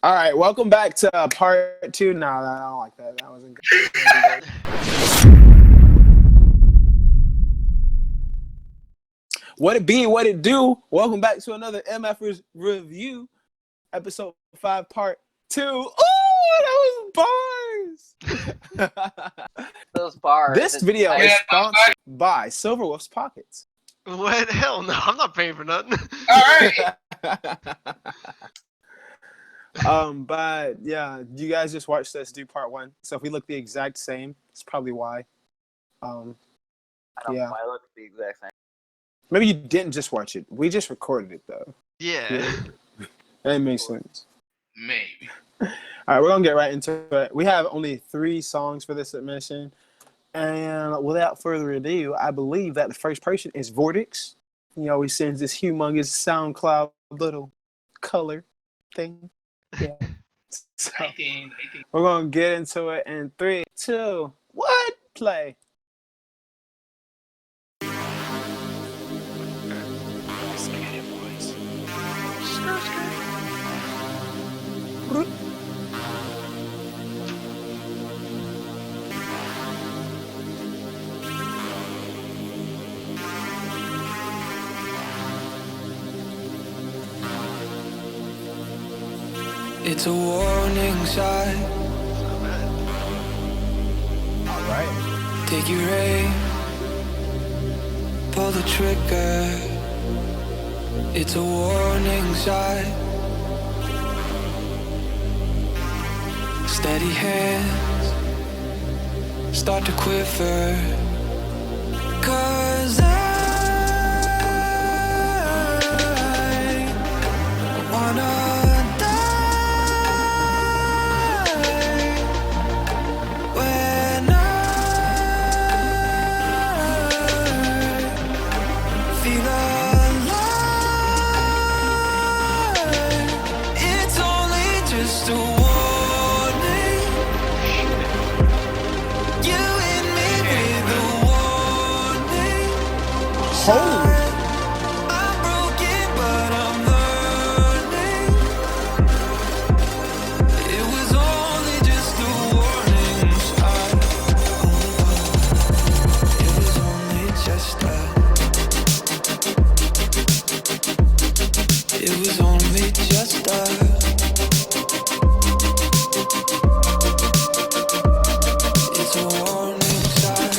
All right, welcome back to part two. No, I don't like that. That wasn't good. That wasn't good. What it be, what it do? Welcome back to another MFers review, episode 5, part 2. Ooh, that was bars. Those bars. This video is sponsored by Silverwolf's Pockets. What? Hell no, I'm not paying for nothing. Alright. But yeah, you guys just watched us do part 1. So if we look the exact same, it's probably why. I don't yeah. know. I look the exact same. Maybe you didn't just watch it. We just recorded it though. Yeah. That makes sense. Maybe. All right, we're gonna get right into it. We have only 3 songs for this submission, and without further ado, I believe that the first person is Vortex. He always sends this humongous SoundCloud little color thing. Yeah. So, we're gonna get into it in 3, 2, 1, play. It's a warning sign. All right. Take your aim, pull the trigger. It's a warning sign. Steady hands start to quiver. 'Cause I wanna Holy. I'm broken, but I'm learning. It was only just a warning sign. It was only just a. It was only just a. It's a warning sign.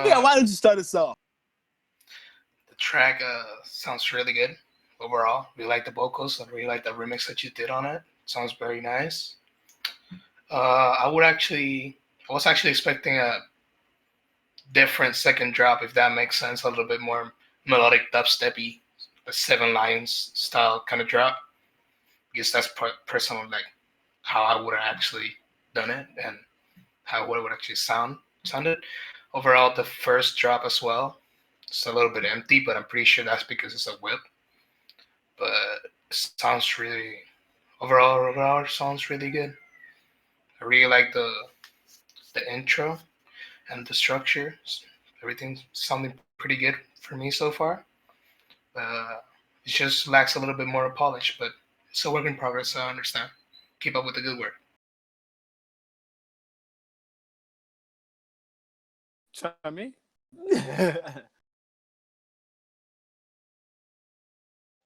Yeah, why don't you start us off? The track sounds really good overall. We like the vocals. I really like the remix that you did on it. Sounds very nice. I was actually expecting a different second drop, if that makes sense. A little bit more melodic, dubsteppy, a 7 lines style kind of drop. Because that's personally like how I would have actually done it and how it would actually sounded. Overall, the first drop as well, it's a little bit empty, but I'm pretty sure that's because it's a whip. But it sounds really, overall sounds really good. I really like the intro and the structure. Everything's sounding pretty good for me so far. It just lacks a little bit more polish, but it's a work in progress, so I understand. Keep up with the good work. Chummy?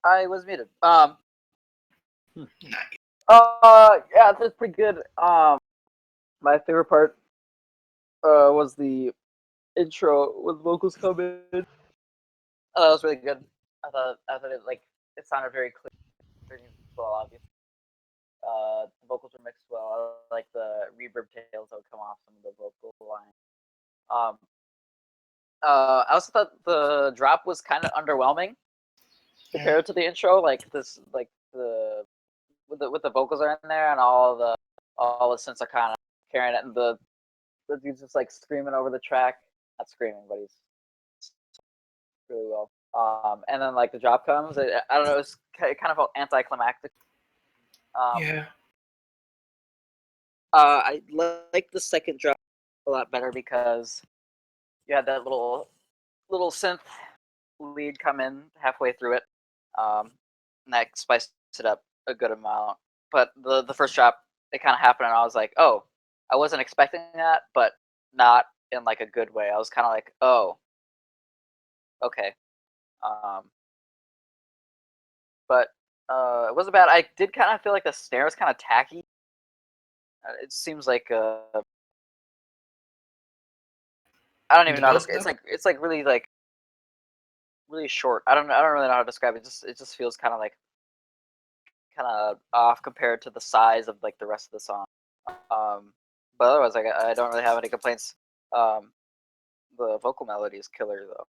I was muted. Nice. Yeah, that's pretty good. My favorite part was the intro when the vocals come in. That was really good. I thought it sounded very clear and well, obviously. The vocals were mixed well. I like the reverb tails that would come off some of the vocal lines. I also thought the drop was kind of underwhelming. compared to the intro, like this, like the with the vocals are in there and all the synths are kind of carrying it, and the dude's just like screaming over the track, not screaming, but he's really well. And then like the drop comes, I don't know, it kind of felt anticlimactic. Yeah. I like the second drop a lot better because you had that little synth lead come in halfway through it, and that spiced it up a good amount. But the first drop, it kind of happened, and I was like, oh, I wasn't expecting that, but not in like a good way. I was kind of like, oh, okay. But it wasn't bad. I did kind of feel like the snare was kind of tacky. It seems like I don't even know how to. It's like really really short. I don't really know how to describe it. It just feels kind of like off compared to the size of like the rest of the song. But otherwise, like I don't really have any complaints. The vocal melody is killer though.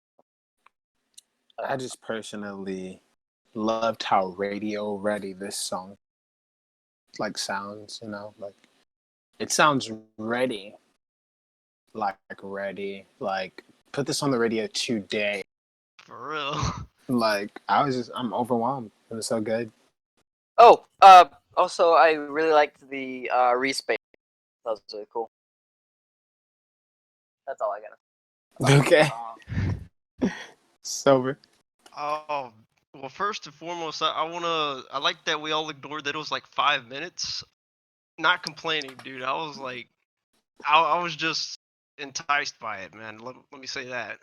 I just personally loved how radio ready this song like sounds, you know, like it sounds ready. Like ready. Like put this on the radio today. For real. Like I'm overwhelmed. It was so good. Oh, also I really liked the respace. That was really cool. That's all I got. Okay. Sober. Oh, well, first and foremost, I like that we all ignored that it was like 5 minutes. Not complaining, dude. I was like, I was just enticed by it, man. Let me say that.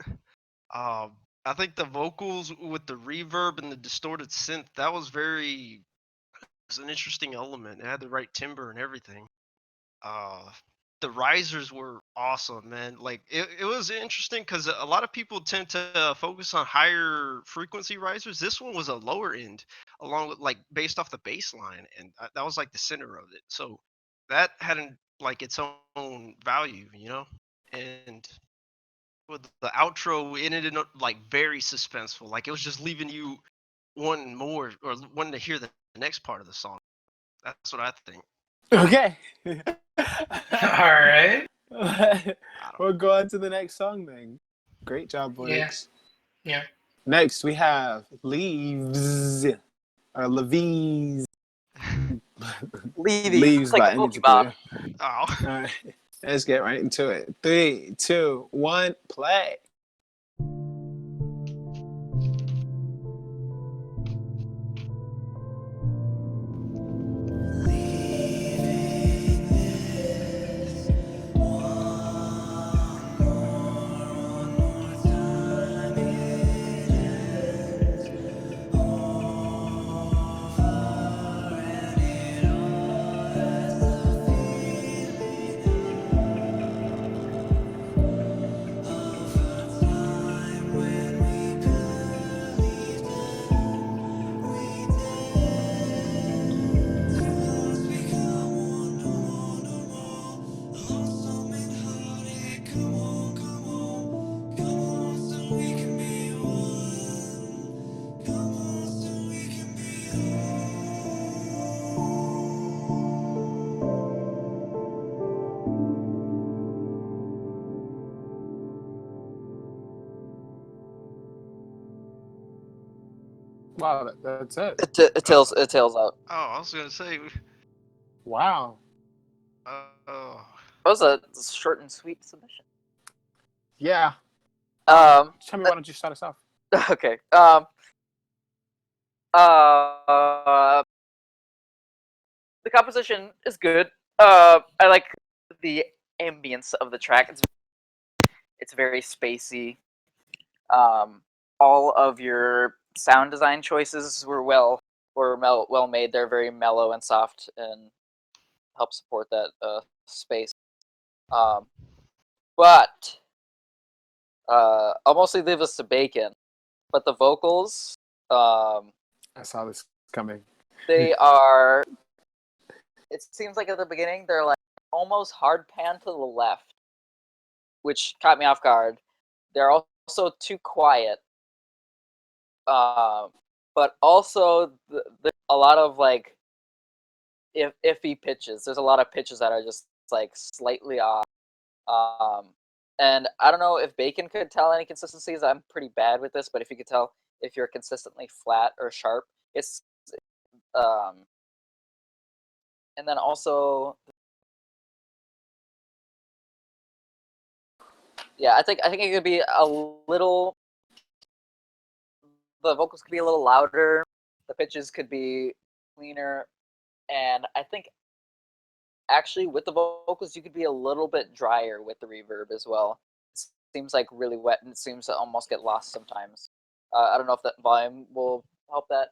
I think the vocals with the reverb and the distorted synth, that was an interesting element. It had the right timbre and everything. The risers were awesome, man. Like it was interesting because a lot of people tend to focus on higher frequency risers. This one was a lower end, along with like based off the bass line, and that was like the center of it. So that had like its own value, you know. And with the outro, it ended up like very suspenseful. Like it was just leaving you wanting more or wanting to hear the next part of the song. That's what I think. Okay. All right. We'll go on to the next song then. Great job, Yeah. Vortex. Yeah. Next, we have Leaves. Or Leaves. Leaves. It's like by a Energy Pokemon. Blue. Oh. Alright, let's get right into it. 3, 2, 1, play. Wow, that's it. It tails out. Oh, I was gonna say. Wow. Oh. That was a short and sweet submission. Yeah. Chummy, why don't you start us off? Okay. The composition is good. I like the ambience of the track. It's very spacey. All of your sound design choices were well made. They're very mellow and soft and help support that space. But I'll mostly leave this to Bacon. But the vocals, I saw this coming. they are. It seems like at the beginning they're like almost hard pan to the left, which caught me off guard. They're also too quiet. but also there's a lot of like iffy pitches. There's a lot of pitches that are just like slightly off. And I don't know if Bacon could tell any consistencies. I'm pretty bad with this, but if you could tell if you're consistently flat or sharp, it's um, and then also, yeah, I think it could be a little. The vocals could be a little louder. The pitches could be cleaner, and I think actually with the vocals you could be a little bit drier with the reverb as well. It seems like really wet and it seems to almost get lost sometimes. I don't know if that volume will help that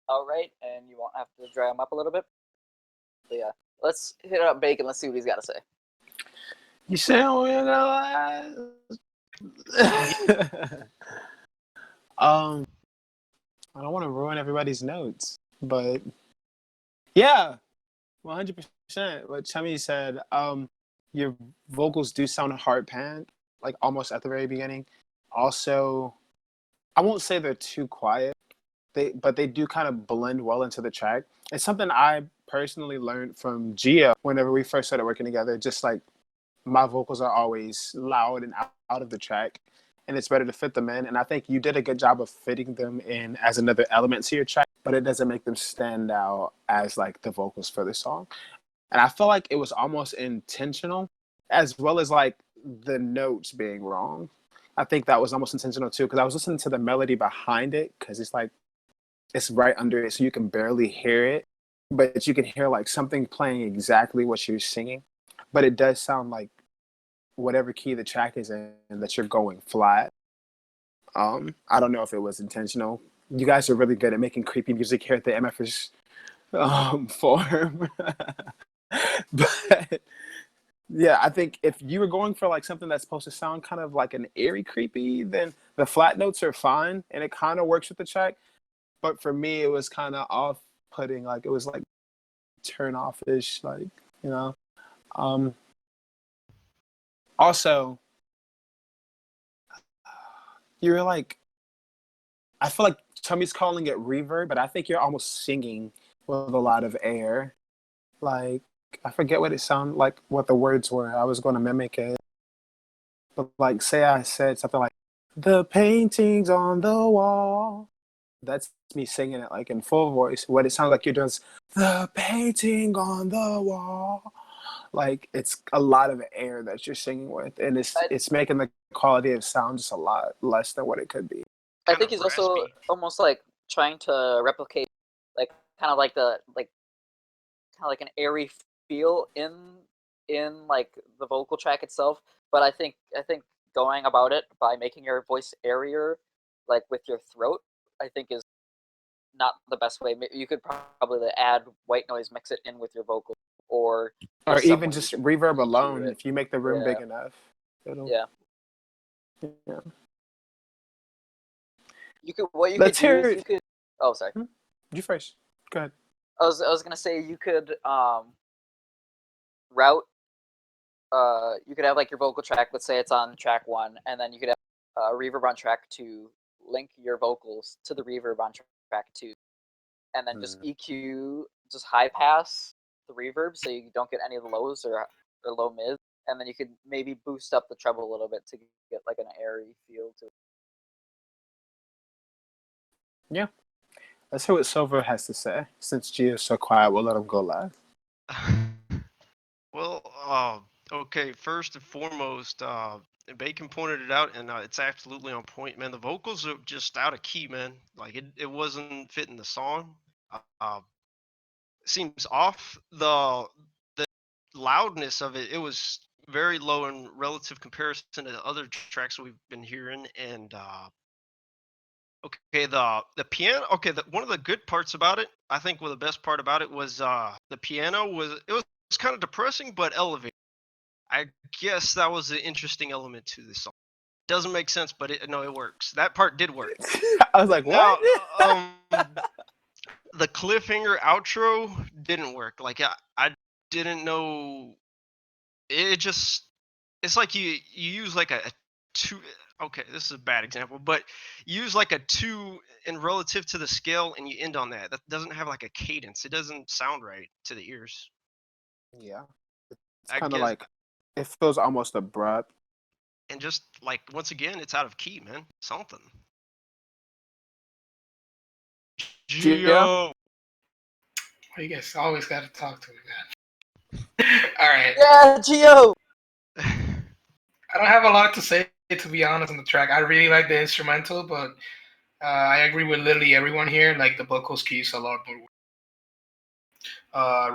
out right, and you won't have to dry them up a little bit. But yeah, let's hit up Bacon. Let's see what he's got to say. You sound we're gonna lie. I don't want to ruin everybody's notes, but yeah, 100%. What Chummy said. Your vocals do sound hard panned, like almost at the very beginning. Also, I won't say they're too quiet. But they do kind of blend well into the track. It's something I personally learned from Gia whenever we first started working together. Just like my vocals are always loud and out of the track, and it's better to fit them in. And I think you did a good job of fitting them in as another element to your track, but it doesn't make them stand out as like the vocals for the song. And I feel like it was almost intentional, as well as like the notes being wrong. I think that was almost intentional too, because I was listening to the melody behind it, because it's like it's right under it, so you can barely hear it, but you can hear like something playing exactly what you're singing. But it does sound like whatever key the track is in, that you're going flat. I don't know if it was intentional. You guys are really good at making creepy music here at the MFers forum. But yeah, I think if you were going for like something that's supposed to sound kind of like an eerie creepy, then the flat notes are fine and it kind of works with the track. But for me, it was kind of off-putting. Like it was like turn off-ish, like, you know. Also, you're like, I feel like Chummy's calling it reverb, but I think you're almost singing with a lot of air. Like, I forget what it sounded like, what the words were. I was going to mimic it. But like, say I said something like, the paintings on the wall. That's me singing it like in full voice. What it sounds like you're doing is, the painting on the wall. Like, it's a lot of air that you're singing with, and it's making the quality of sound just a lot less than what it could be. I think he's also almost like trying to replicate, like kind of like an airy feel in like the vocal track itself. But I think going about it by making your voice airier, like with your throat, I think is not the best way. You could probably add white noise, mix it in with your vocal, or even just reverb alone. If you make the room big enough, it'll. Yeah. Yeah. You could. What you Let's could do hear is you could. Oh, sorry. You first. Go ahead. I was gonna say you could route. You could have like your vocal track. Let's say it's on track 1, and then you could have a reverb on track 2. Link your vocals to the reverb on track 2, and then just EQ, just high pass the reverb so you don't get any of the lows or low mids, and then you could maybe boost up the treble a little bit to get like an airy feel to it. Yeah. Let's hear what Silver has to say. Since Gio's so quiet, we'll let him go live. Well, okay, first and foremost, Bacon pointed it out, and it's absolutely on point, man. The vocals are just out of key, man. Like, it wasn't fitting the song. Seems off. The loudness of it was very low in relative comparison to the other tracks we've been hearing, and okay, the piano. Okay, one of the good parts about it, I think, the best part about it was the piano was kind of depressing but elevated. I guess that was an interesting element to this song. Doesn't make sense, but it works. That part did work. I was like, what? Now, the cliffhanger outro didn't work. Like I didn't know. It's like you use like a two. okay, this is a bad example, but use like a 2 in relative to the scale and you end on that. That doesn't have like a cadence. It doesn't sound right to the ears. Yeah. It's I kind of guess, like it feels almost abrupt. and just like once again, it's out of key, man. Something. Gio? Gio. Well, you guys always got to talk to me, man. All right. Yeah, Gio. I don't have a lot to say, to be honest, on the track. I really like the instrumental, but I agree with literally everyone here. Like the vocals can use a lot more.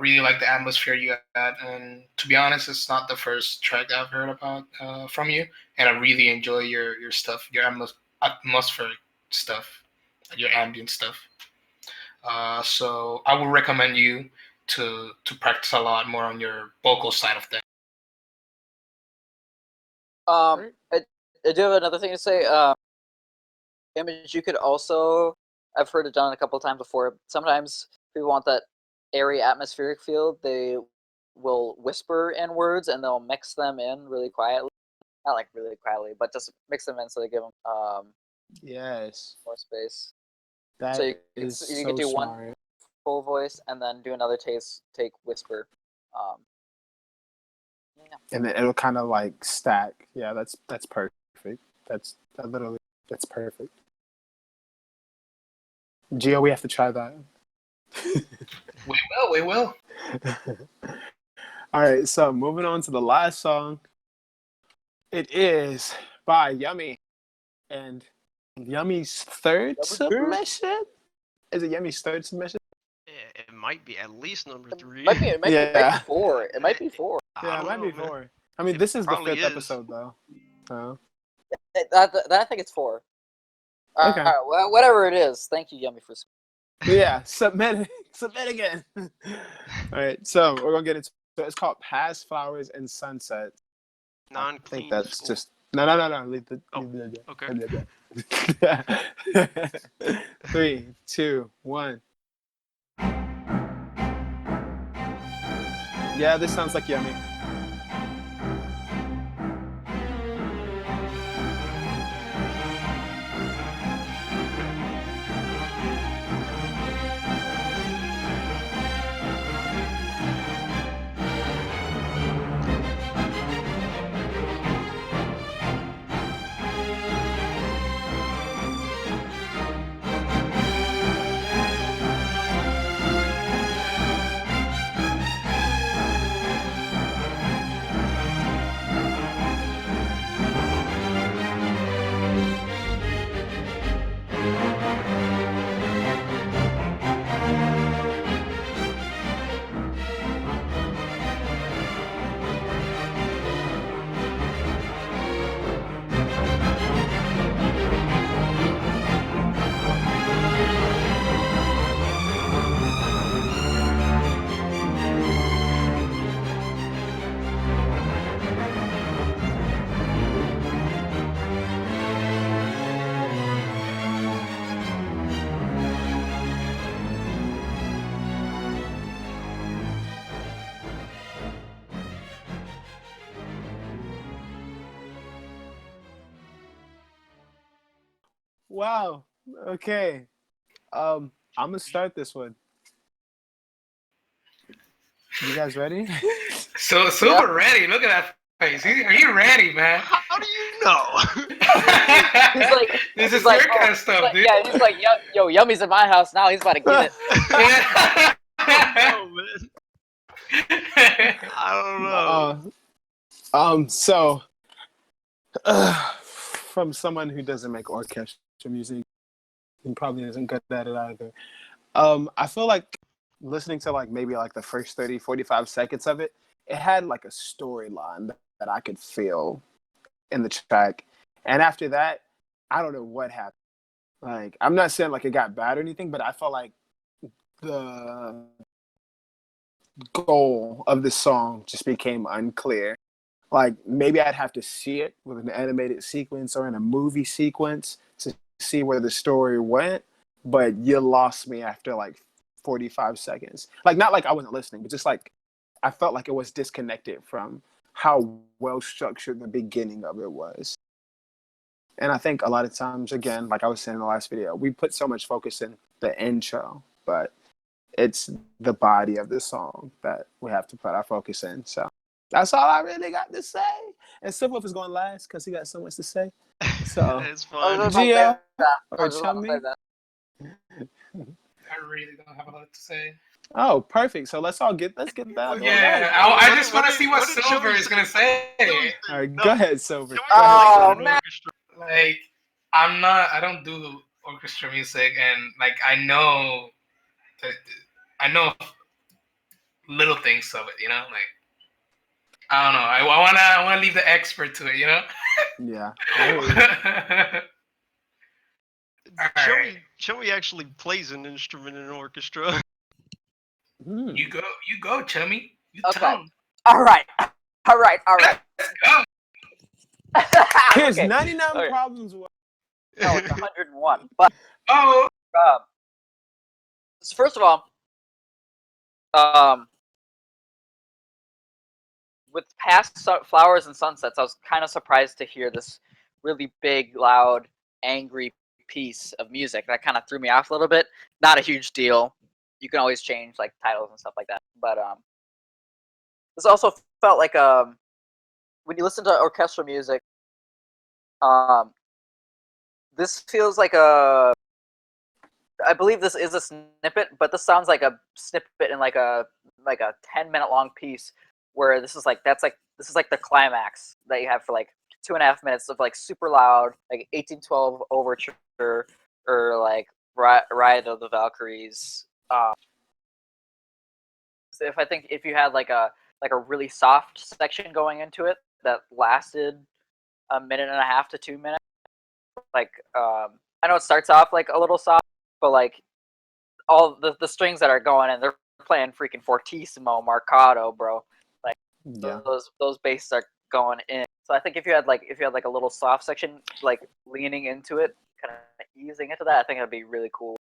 Really like the atmosphere you had, and to be honest, it's not the first track I've heard about from you, and I really enjoy your stuff, your atmospheric stuff, your ambient stuff. So I would recommend you to practice a lot more on your vocal side of things. I do have another thing to say. Image, you could also, I've heard it done a couple times before. Sometimes people want that airy atmospheric feel. They will whisper in words and they'll mix them in really quietly. Not like really quietly, but just mix them in so they give them Yes. more space. That So you is you so could do one smart. full voice and then do another take whisper. Yeah. And then it'll kind of like stack. Yeah, that's perfect. That's perfect. Gio, we have to try that. We will. All right, so moving on to the last song. It is by Yummy. And Yummy's third submission? Is it Yummy's third submission? It might be at least number 3. It might be 4. It might be 4. Yeah, it might be know, man. 4. I mean, It this is the probably 5th is. episode, though. So. I think it's 4. Okay. All right, well, whatever it is. Thank you, Yummy, for. Yeah, submit again. All right, so we're gonna get into. So it's called "Past Flowers and Sunsets." I think Non-clean that's school. just no. Leave it. Okay. Leave it. 3, 2, 1. Yeah, this sounds like Yummy. Wow. Okay. I'm gonna start this one. You guys ready? So super ready. Look at that face. Are you ready, man? How do you know? He's like, This he's is like, your kind of stuff, dude. Yeah, he's like, yo, Yummy's in my house now. He's about to get it. Yeah. Oh, man. I don't know. So from someone who doesn't make orchestra music and probably isn't good at it either. I feel like listening to like maybe like the first 30, 45 seconds of it, it had like a storyline that I could feel in the track. And after that, I don't know what happened. Like, I'm not saying like it got bad or anything, but I felt like the goal of the song just became unclear. Like, maybe I'd have to see it with an animated sequence or in a movie sequence to see where the story went, but you lost me after like 45 seconds. Like, not like I wasn't listening, but just like I felt like it was disconnected from how well structured the beginning of it was. And I think a lot of times, again, like I was saying in the last video, we put so much focus in the intro, but it's the body of the song that we have to put our focus in. So that's all I really got to say. And Silver is going last because he got so much to say. So, It's I was fine. just about to say Gio that. I or was just about to Chummy? say that. I really don't have a lot to say. Oh, perfect. So let's get that. Yeah, I just want to see what Silver is gonna say. All right, go ahead, Silver. Oh, man. Like, I don't do orchestra music, and like that, I know little things of it, like. I don't know. I wanna leave the expert to it, Yeah. I hear you. Alright. Chummy actually plays an instrument in an orchestra. Hmm. You go, Chummy. You Okay. tell 'em. All right. Go. Here's Okay. 99 Okay. problems. No, it's 101. But Oh, so first of all, with past Flowers and Sunsets, I was kind of surprised to hear this really big, loud, angry piece of music. That kind of threw me off a little bit. Not a huge deal. You can always change like titles and stuff like that. But this also felt like when you listen to orchestral music, this feels like I believe this is a snippet, but this sounds like a snippet in like a 10-minute long piece where this is like the climax that you have for like 2.5 minutes of like super loud like 1812 overture or like Ride of the Valkyries. So if you had like a really soft section going into it that lasted a minute and a half to 2 minutes, like I know it starts off like a little soft, but like all the strings that are going in, they're playing freaking fortissimo marcato, bro. Like Yeah. those basses are going in. So I think if you had like a little soft section like leaning into it, kind of easing into that, I think that'd be really cool.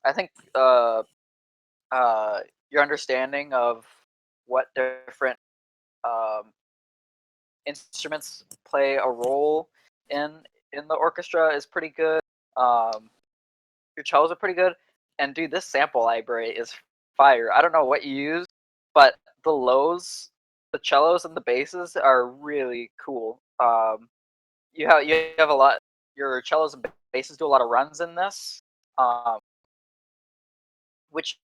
I think your understanding of what different um, instruments play a role in the orchestra is pretty good. Your cellos are pretty good, and dude, this sample library is fire. I don't know what you use, but the cellos and the basses are really cool. You have a lot. Your cellos and basses do a lot of runs in this, um, which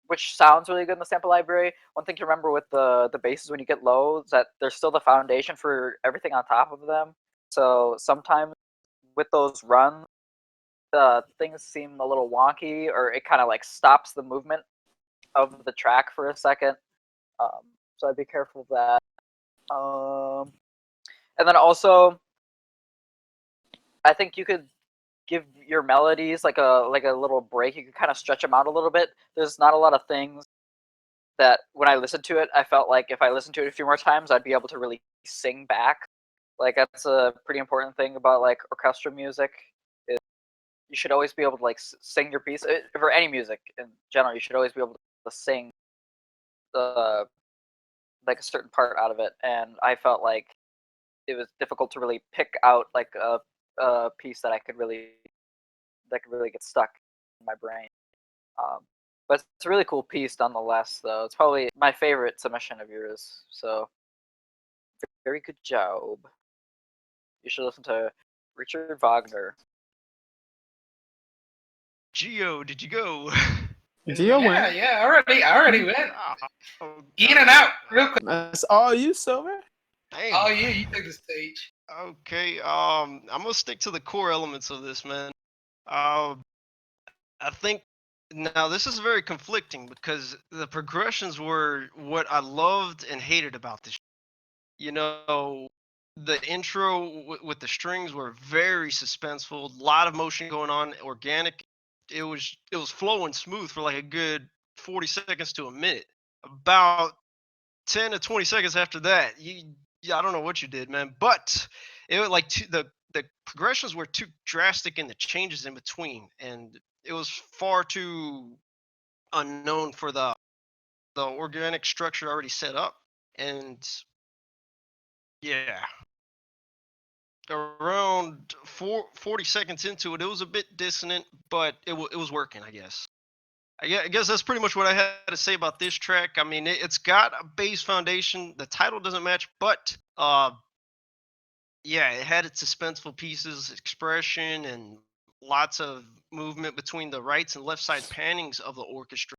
which sounds really good in the sample library. One thing to remember with the basses when you get low is that there's still the foundation for everything on top of them. So sometimes with those runs, things seem a little wonky, or it kind of like stops the movement of the track for a second. So I'd be careful of that. And then also, I think you could give your melodies like a little break. You could kind of stretch them out a little bit. There's not a lot of things that when I listened to it, I felt like if I listened to it a few more times, I'd be able to really sing back. Like that's a pretty important thing about like orchestral music. You should always be able to like sing your piece for any music in general. You should always be able to sing the like a certain part out of it, and I felt like it was difficult to really pick out like a piece that could really get stuck in my brain. Um, but it's a really cool piece nonetheless, though. It's probably my favorite submission of yours. So very good job. You should listen to Richard Wagner. Gio, did you go? Gio went. Yeah. I already went. Oh, In and out, real quick. That's all you, Silver. damn. Oh yeah, you take the stage. Okay. I'm gonna stick to the core elements of this, man. I think now this is very conflicting because the progressions were what I loved and hated about this. You know, the intro with the strings were very suspenseful, a lot of motion going on, organic. It was flowing smooth for like a good 40 seconds to a minute. About 10 to 20 seconds after that, I don't know what you did, man, but it was like the progressions were too drastic in the changes in between, and it was far too unknown for the organic structure already set up. And yeah, around 40 seconds into it, it was a bit dissonant, but it was working, I guess. I guess that's pretty much what I had to say about this track. I mean, it's got a bass foundation. The title doesn't match, but yeah, it had its suspenseful pieces, expression, and lots of movement between the right and left side pannings of the orchestra.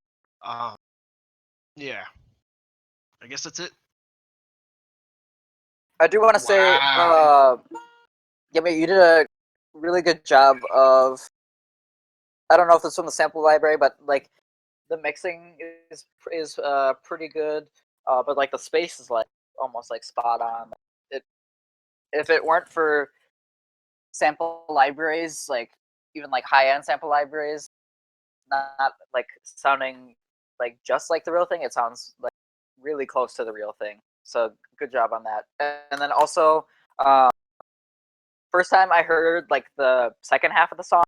Yeah, I guess that's it. I do want to say, Wow. yeah, you did a really good job of. I don't know if it's from the sample library, but like the mixing is pretty good. But like the space is like almost like spot on. If it weren't for sample libraries, like even like high end sample libraries, not like sounding like just like the real thing, it sounds like really close to the real thing. So good job on that. And then also, first time I heard like the second half of the song,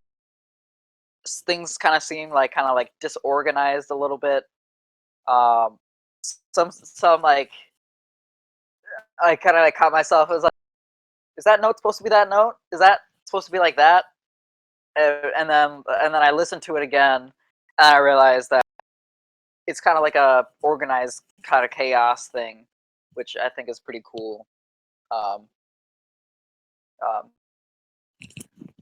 things kind of seemed like disorganized a little bit. Some like I kind of like caught myself. I was like, is that note supposed to be that note? Is that supposed to be like that? And then I listened to it again, and I realized that it's kind of like a organized kind of chaos thing, which I think is pretty cool. Um,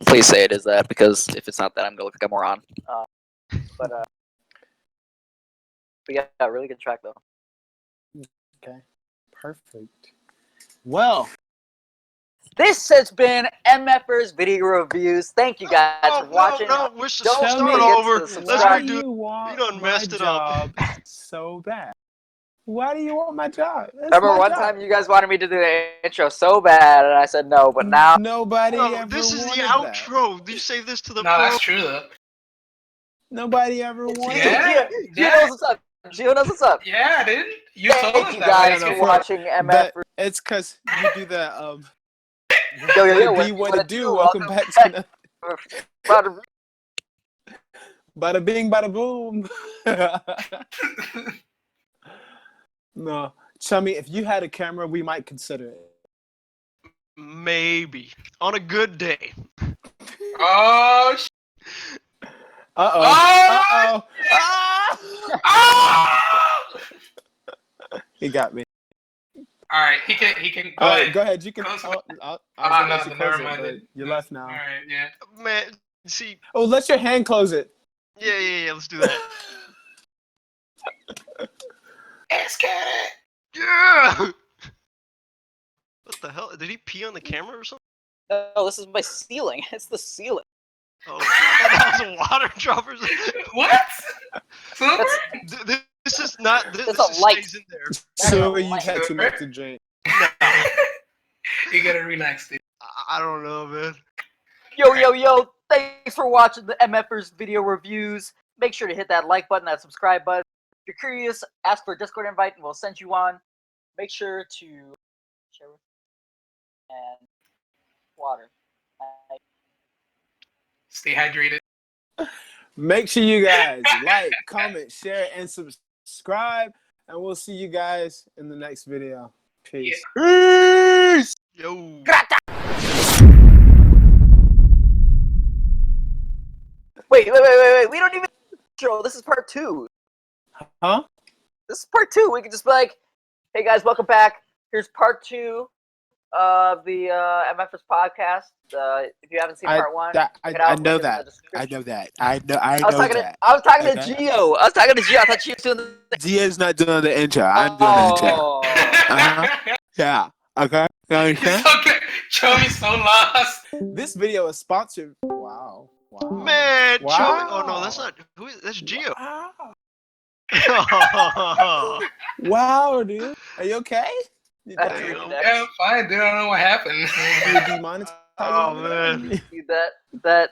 Please say it is that, because if it's not that, I'm gonna look like a moron. But yeah, really good track though. Okay, perfect. Well, this has been MFer's video reviews. Thank you guys for watching. No, we're Don't start forget over. to Let's subscribe. why do redo. you want You done my messed it up. job so bad? Why do you want my job? That's I remember my one job. time you guys wanted me to do the intro so bad, and I said no. But now Nobody No, ever this is the wanted that. outro. You save this to the No, pro. that's true though. Nobody ever wanted Yeah. that. Gio knows what's up. Gio knows what's up. Yeah, dude. You told Thank us you that. guys Like, for watching But MF. it's because you do that. Yo, What what it it do? do? Welcome Welcome back to back. Bada bing, bada boom. No, Chummy, if you had a camera, we might consider it. Maybe on a good day. oh, Uh-oh. Oh! Uh-oh. Ah! oh! He got me. All right, he can go All ahead. right, go ahead. You can. Close it. I was Oh, gonna no, let you then close never it, mind. but you're left now. All right, yeah. Man, see, Oh, let your hand close it. yeah, let's do that. Let's get it. Yeah! What the hell? Did he pee on the camera or something? No, this is my ceiling. It's the ceiling. Oh, that was a water drop or something. What? Silver? This is not. This That's a just light. stays in there. So That's you've light. had too much to drink. No, You gotta relax, dude. I don't know, man. Yo. Thanks for watching the MFers video reviews. Make sure to hit that like button, that subscribe button. If you're curious, ask for a Discord invite and we'll send you on. Make sure to share with and water. Stay hydrated. Make sure you guys like, comment, share, and subscribe. And we'll see you guys in the next video. Peace. Peace! Yo. Wait. We don't even intro. This is part 2. Huh? This is part 2. We can just be like, hey guys, welcome back. Here's part 2 of the MFers podcast. If you haven't seen part 1, I know that. I know that. I know I was talking to Gio. I thought she was doing the Gia's not doing the intro. I'm doing the intro. Uh-huh. Yeah. Okay. You understand? Okay. Chummy's so lost. This video is sponsored. Wow. Man, Wow. Chummy. Oh no, that's not. Who is? That's Gio. Wow. Wow, dude. Are you okay? That's You really Yeah, fine, dude. I don't know what happened. demonetized? Oh man. that